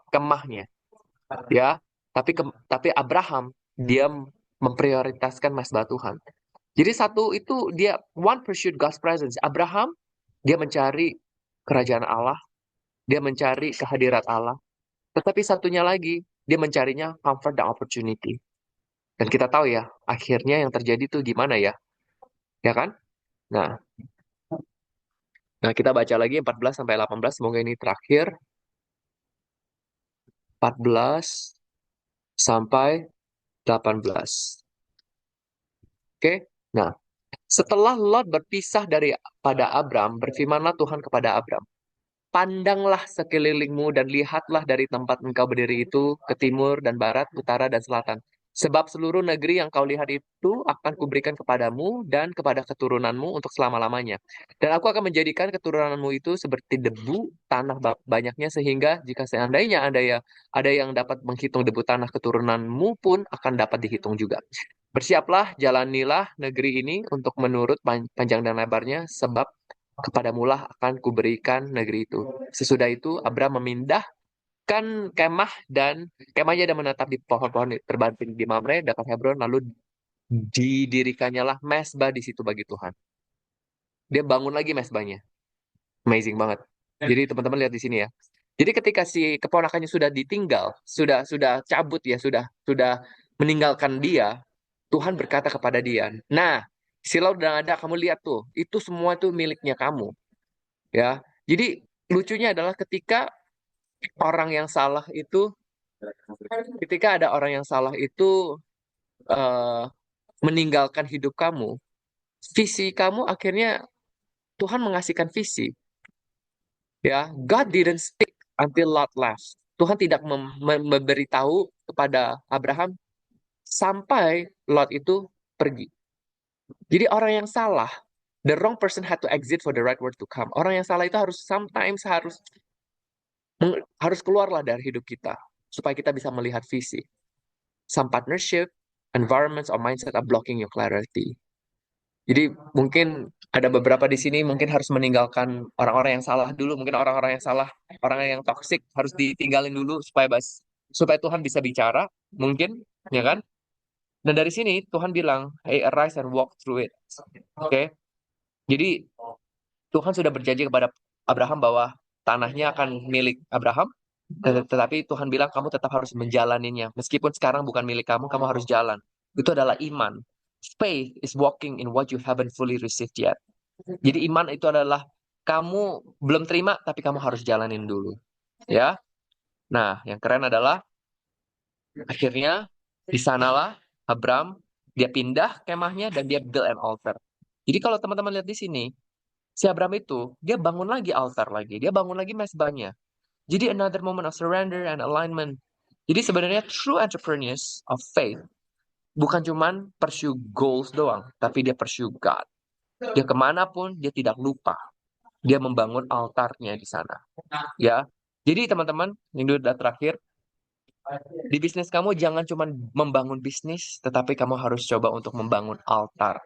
Speaker 1: Ya, tapi Abraham dia memprioritaskan mesbah Tuhan. Jadi satu itu dia one pursued God's presence. Abraham, dia mencari kerajaan Allah, dia mencari kehadirat Allah. Tetapi satunya lagi, dia mencarinya comfort dan opportunity. Dan kita tahu ya, akhirnya yang terjadi tuh gimana ya? Ya kan? Nah, nah kita baca lagi 14 sampai 18, semoga ini terakhir. 14 sampai 18. Oke? Nah, setelah Lot berpisah pada Abram, berfirmanlah Tuhan kepada Abram, pandanglah sekelilingmu dan lihatlah dari tempat engkau berdiri itu ke timur dan barat, utara dan selatan. Sebab seluruh negeri yang kau lihat itu akan kuberikan kepadamu dan kepada keturunanmu untuk selama-lamanya. Dan aku akan menjadikan keturunanmu itu seperti debu tanah banyaknya, sehingga jika seandainya ada yang dapat menghitung debu tanah, keturunanmu pun akan dapat dihitung juga. Bersiaplah, jalanilah negeri ini untuk menurut panjang dan lebarnya, sebab kepadamulah akan kuberikan negeri itu. Sesudah itu, Abram memindahkan kemahnya dan menetap di pohon-pohon terbanting di Mamre, dekat Hebron, lalu didirikannya lah mesbah di situ bagi Tuhan. Dia bangun lagi mesbahnya. Amazing banget. Jadi teman-teman lihat di sini ya. Jadi ketika si keponakannya sudah ditinggal, sudah cabut ya, sudah meninggalkan dia, Tuhan berkata kepada dia, "Nah, silau dan ada kamu lihat tuh, itu semua tuh miliknya kamu." Ya. Jadi lucunya adalah orang yang salah itu ketika ada orang yang salah itu eh, meninggalkan hidup kamu, visi kamu akhirnya Tuhan mengasihkan visi. Ya, God didn't speak until Lot left. Tuhan tidak memberitahu kepada Abraham sampai Lot itu pergi. Jadi orang yang salah, the wrong person had to exit for the right word to come. Orang yang salah itu harus keluarlah dari hidup kita supaya kita bisa melihat visi. Some partnership, environments, or mindset are blocking your clarity. Jadi mungkin ada beberapa di sini mungkin harus meninggalkan orang-orang yang salah dulu. Mungkin orang-orang yang salah, orang yang toksik harus ditinggalin dulu supaya Tuhan bisa bicara. Mungkin, ya kan? Dan dari sini Tuhan bilang, hey, arise and walk through it. Oke? Jadi Tuhan sudah berjanji kepada Abraham bahwa tanahnya akan milik Abraham. Tetapi Tuhan bilang kamu tetap harus menjalaninya. Meskipun sekarang bukan milik kamu, kamu harus jalan. Itu adalah iman. Faith is walking in what you haven't fully received yet. Jadi iman itu adalah kamu belum terima, tapi kamu harus jalanin dulu. Ya. Nah, yang keren adalah akhirnya di sanalah Abram, dia pindah kemahnya dan dia build an altar. Jadi kalau teman-teman lihat di sini, si Abram itu, dia bangun lagi altar lagi. Dia bangun lagi mesbahnya. Jadi another moment of surrender and alignment. Jadi sebenarnya true entrepreneurs of faith bukan cuman pursue goals doang, tapi dia pursue God. Dia kemanapun, dia tidak lupa. Dia membangun altarnya di sana. Ya, jadi teman-teman, yang udah terakhir, di bisnis kamu jangan cuma membangun bisnis, tetapi kamu harus coba untuk membangun altar.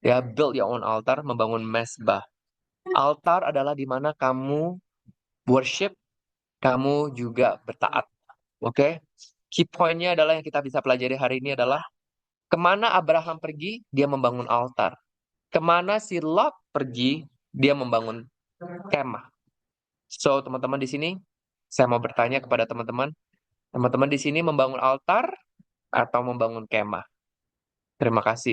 Speaker 1: Ya, build your own altar, membangun mesbah. Altar adalah di mana kamu worship, kamu juga bertaat. Oke? Key point-nya adalah yang kita bisa pelajari hari ini adalah kemana Abraham pergi, dia membangun altar. Kemana si Lot pergi, dia membangun kemah. So, teman-teman di sini, saya mau bertanya kepada teman-teman. Teman-teman di sini membangun altar atau membangun kemah? Terima kasih.